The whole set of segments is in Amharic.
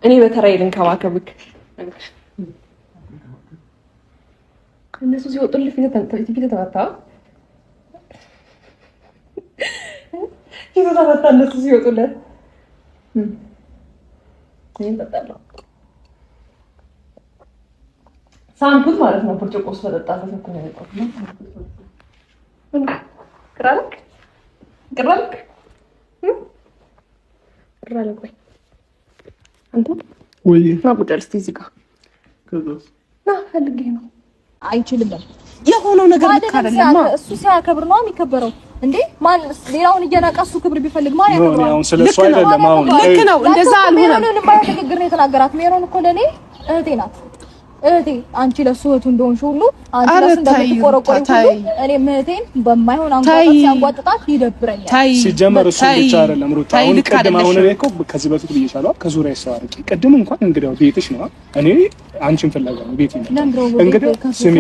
እኔ በተራዬ ልንከባከብክ እነሱ ሲወጡልህ ፊት ተመታ እነሱ ሲወጡልህ ይሄን ተጣጣለው ሳምፑት ማለት ነው ብርጭቆ ውስጥ ተጠጣ ተሰኩ ነው የጠጣው ቅራልክ ወይ አንተ ወይ ማቁጨል እስቲ እዚህ ጋር ና ፈልጌ ነው አይችልም የሆነው ነገር ልካረለማ እሱ ሲያከብር ነው የሚከበረው እንዴ ማን ሌላውን እየናቀሱ ክብር ቢፈልግ ማን ያከብራል ነው ስለሱ አይደለም አሁን ልክ ነው እንደዛ አልሆነም ምን ማለት ንግግር ነው የተናገራት ሜሮን እኮ ለኔ እህቴ ናት እህቴ አንቺ ለሱ እህቱ እንደሆንሽ ሁሉ አንቺ ለሱ እንደምትቆረቆሪ ሁሉ እኔ እህቴን በማይሆን አንጓጣት ሲያንጓጣት ይደብረኛል ሲጀመር እሱ ብቻ አይደለም ሩታ አሁን ቀደም አሁን እኮ ከዚህ በፊት ብዬሻለሁ ከዙሪያ ይሰዋርቂ ቀደም እንኳን እንግዲያው ቤትሽ ነው እኔ አንቺን ፍለጋ ነው ቤት ነው እንግዲህ ስሚ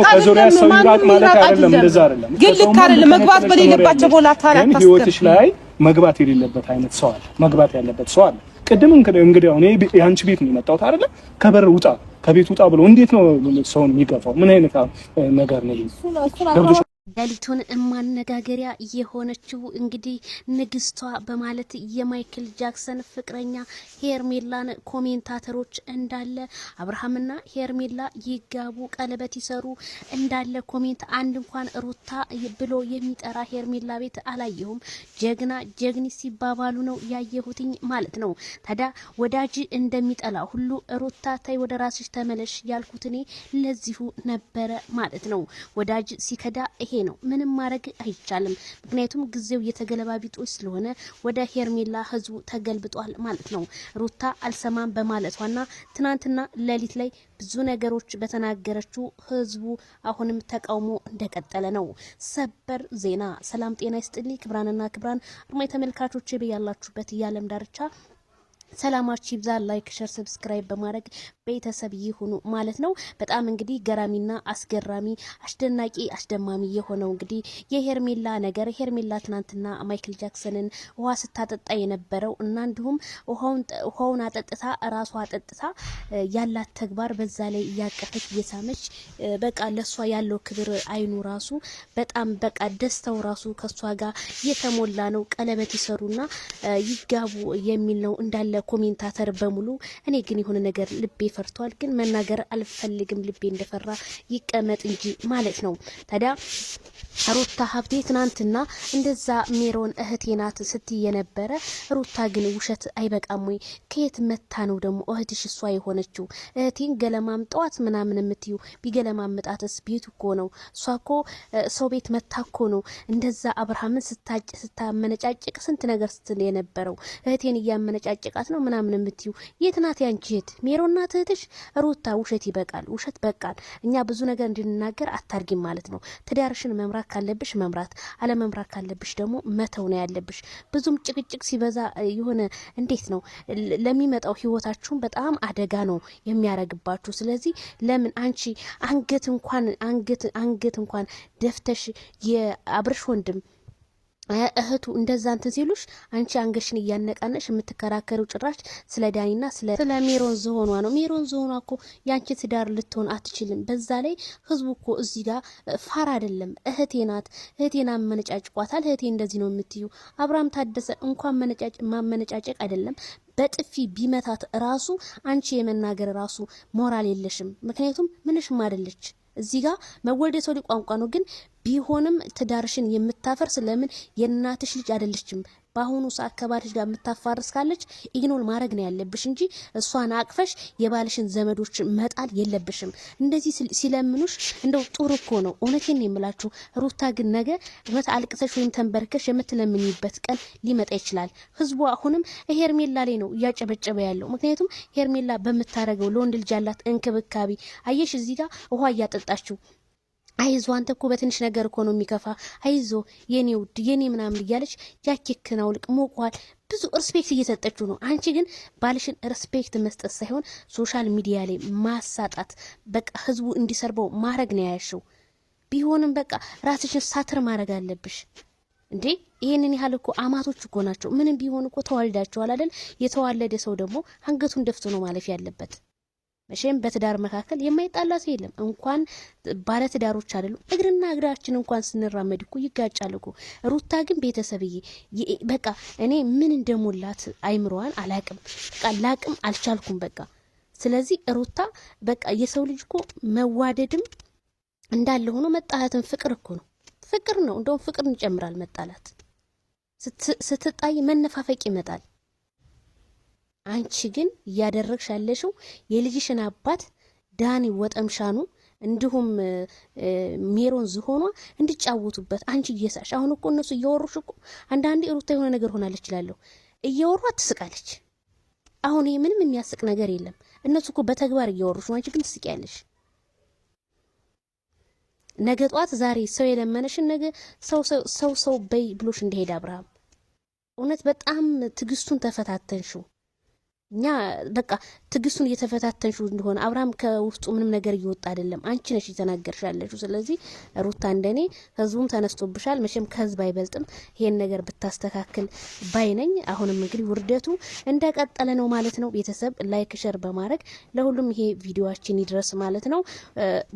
ከዙሪያ ሰው ይራቅ ማለት አይደለም እንደዛ አይደለም ግን ልክ አይደለም መግባት በሌለባቸው ቦታ ታሪያ ታስከ ህይወትሽ ላይ መግባት የሌለበት አይነት ሰው አለ መግባት ያለበት ሰው አለ ቀደም እንግዲህ እኔ ያንቺ ቤት ነው የመጣሁት አይደለ ከበር ውጣ ከቤት ውጣ ብሎ እንዴት ነው ሰውን የሚገፋው ምን አይነት ነገር ነው ሌሊቱን ማነጋገሪያ የሆነችው እንግዲህ ንግስቷ በማለት የማይክል ጃክሰን ፍቅረኛ ሄርሜላን ኮሜንታተሮች እንዳለ አብርሃምና ሄርሜላ ይጋቡ ቀለበት ይሰሩ እንዳለ ኮሜንት አንድ እንኳን ሩታ ብሎ የሚጠራ ሄርሜላ ቤት አላየሁም ጀግና ጀግኒ ሲባባሉ ነው ያየሁትኝ ማለት ነው ታዲያ ወዳጅ እንደሚጠላ ሁሉ ሩታ ታይ ወደ ራስሽ ተመለሽ ያልኩት እኔ ለዚሁ ነበረ ማለት ነው ወዳጅ ሲከዳ ይሄ ነው ምንም ማድረግ አይቻልም ምክንያቱም ጊዜው የተገለባቢጦች ስለሆነ ወደ ሄርሜላ ህዝቡ ተገልብጧል ማለት ነው ሩታ አልሰማም በማለቷና ትናንትና ሌሊት ላይ ብዙ ነገሮች በተናገረችው ህዝቡ አሁንም ተቃውሞ እንደቀጠለ ነው ሰበር ዜና ሰላም ጤና ይስጥልኝ ክብራንና ክብራን አድማጭ ተመልካቾች በያላችሁበት የዓለም ዳርቻ ሰላማችሁ ይብዛ ላይክ ሼር ሰብስክራይብ በማድረግ ቤተሰብ ይሁኑ ማለት ነው በጣም እንግዲህ ገራሚና አስገራሚ አስደናቂ አስደማሚ የሆነው እንግዲህ የሄርሜላ ነገር ሄርሜላ ትናንትና ማይክል ጃክሰንን ውሃ ስታጠጣ የነበረው እና እንዲሁም ውሃውን አጠጥታ ራሷ አጠጥታ ያላት ተግባር በዛ ላይ ያቀፈች እየሳመች በቃ ለሷ ያለው ክብር አይኑ ራሱ በጣም በቃ ደስታው ራሱ ከሷ ጋር የተሞላ ነው ቀለበት ይሰሩና ይጋቡ የሚል ነው እንዳለ ኮሜንታተር በሙሉ እኔ ግን የሆነ ነገር ልቤ ፈርቷል ግን መናገር አልፈልግም ልቤ እንደፈራ ይቀመጥ እንጂ ማለት ነው ታዲያ ሩታ ሀብቴ ትናንትና እንደዛ ሜሮን እህቴ ናት ስትይ የነበረ ሩታ ግን ውሸት አይበቃም ወይ ከየት መታ ነው ደግሞ እህትሽ እሷ የሆነችው እህቴን ገለማምጧት ምናምን የምትዩ ቢገለማምጣትስ ቤቱ እኮ ነው እሷ እኮ ሰው ቤት መታ እኮ ነው እንደዛ አብርሃምን ስታመነጫጭቅ ስንት ነገር ስትል የነበረው እህቴን እያመነጫጭቃት ነው ምናምን የምትዩ የት ናት ያንቺ እህት ሜሮን ናት እህትሽ ሩታ ውሸት ይበቃል ውሸት በቃል እኛ ብዙ ነገር እንድንናገር አታርጊም ማለት ነው ትዳርሽን መምራት ካለብሽ መምራት አለ መምራት ካለብሽ ደግሞ መተው ነው ያለብሽ ብዙም ጭቅጭቅ ሲበዛ የሆነ እንዴት ነው ለሚመጣው ህይወታችሁን በጣም አደጋ ነው የሚያረግባችሁ ስለዚህ ለምን አንቺ አንገት እንኳን ደፍተሽ የአብርሽ ወንድም እህቱ እንደዛ እንትን ሲሉሽ አንቺ አንገሽን እያነቃነሽ የምትከራከሩ ጭራሽ ስለ ዳኒና ስለ ሜሮን ዝሆኗ ነው ሜሮን ዝሆኗ እኮ ያንቺ ትዳር ልትሆን አትችልም በዛ ላይ ህዝቡ እኮ እዚህ ጋር ፋራ አይደለም እህቴና ማመነጫጭቋታል እህቴ እንደዚህ ነው የምትዩ አብርሃም ታደሰ እንኳን ማመነጫጨቅ አይደለም በጥፊ ቢመታት ራሱ አንቺ የመናገር ራሱ ሞራል የለሽም ምክንያቱም ምንሽም አይደለች እዚህ ጋር መወልደ ሰው ቋንቋ ነው ግን ቢሆንም ትዳርሽን የምታፈርስ ለምን የናትሽ ልጅ አይደለችም ባሁኑ ሰዓት ከባልሽ ጋር የምታፋርስ ካለች ኢግኖር ማድረግ ነው ያለብሽ እንጂ እሷን አቅፈሽ የባልሽን ዘመዶች መጣል የለብሽም እንደዚህ ሲለምኑሽ እንደው ጥሩ እኮ ነው እውነቴን የምላችሁ ሩታ ግን ነገ እውነት አልቅሰሽ ወይም ተንበርከሽ የምትለምኝበት ቀን ሊመጣ ይችላል ህዝቡ አሁንም ሄርሜላ ላይ ነው እያጨበጨበ ያለው ምክንያቱም ሄርሜላ በመታረገው ለወንድ ልጅ ያላት እንክብካቤ አየሽ እዚህ ጋር ውሃ እያጠጣችው አይዞ አንተ እኮ በትንሽ ነገር እኮ ነው የሚከፋ አይዞ የኔ ውድ የኔ ምናምን እያለች ያኬክናው ልቅ ሞቋል ብዙ ሪስፔክት እየሰጠችው ነው አንቺ ግን ባልሽን ሪስፔክት መስጠት ሳይሆን ሶሻል ሚዲያ ላይ ማሳጣት በቃ ህዝቡ እንዲሰርበው ማድረግ ነው ያያሽው ቢሆንም በቃ ራስሽን ሳትር ማድረግ አለብሽ እንዴ ይሄንን ያህል እኮ አማቶች እኮ ናቸው። ምንም ቢሆን እኮ ተዋልዳቸዋል አይደል? የተዋለደ ሰው ደግሞ አንገቱን ደፍቶ ነው ማለፍ ያለበት። መቼም በትዳር መካከል የማይጣላ ሰው የለም። እንኳን ባለ ትዳሮች አይደሉም እግርና እግራችን እንኳን ስንራመድ እኮ ይጋጫል እኮ። ሩታ ግን ቤተሰብዬ በቃ እኔ ምን እንደሞላት አይምሮዋን አላቅም። በቃ ላቅም አልቻልኩም በቃ። ስለዚህ ሩታ በቃ የሰው ልጅ እኮ መዋደድም እንዳለ ሆኖ መጣላትን ፍቅር እኮ ነው። ፍቅር ነው እንደውም ፍቅርን ይጨምራል መጣላት። ስትጣይ መነፋፈቅ ይመጣል። አንቺ ግን እያደረግሽ ያለሽው የልጅሽን አባት ዳኒ ወጠምሻኑ እንዲሁም ሜሮን ዝሆኗ እንዲጫወቱበት አንቺ እየሳሽ። አሁን እኮ እነሱ እያወሩሽ እኮ አንዳንዴ ሩታ የሆነ ነገር ሆናለች እላለሁ። እያወሩ ትስቃለች። አሁን ይሄ ምንም የሚያስቅ ነገር የለም። እነሱ እኮ በተግባር እያወሩሽ ነው። አንቺ ግን ትስቂያለሽ። ነገ ጧት ዛሬ ሰው የለመነሽን ነገ ሰው በይ ብሎሽ እንደሄደ አብርሃም እውነት በጣም ትግስቱን ተፈታተንሽው። እኛ በቃ ትግስቱን እየተፈታተንሽው እንደሆነ አብርሃም ከውስጡ ምንም ነገር እየወጣ አይደለም። አንቺ ነሽ እየተናገርሽ ያለሽው። ስለዚህ ሩታ እንደኔ ህዝቡም ተነስቶብሻል። መቼም ከህዝብ አይበልጥም። ይሄን ነገር ብታስተካክል ባይነኝ። አሁንም እንግዲህ ውርደቱ እንደቀጠለ ነው ማለት ነው። ቤተሰብ ላይክ ሸር በማድረግ ለሁሉም ይሄ ቪዲዮአችን ይድረስ ማለት ነው።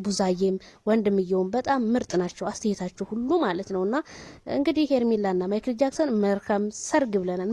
ቡዛዬም ወንድምየውም በጣም ምርጥ ናቸው አስተያየታቸው ሁሉ ማለት ነውና እንግዲህ ሄርሜላና ማይክል ጃክሰን መልካም ሰርግ ብለናል።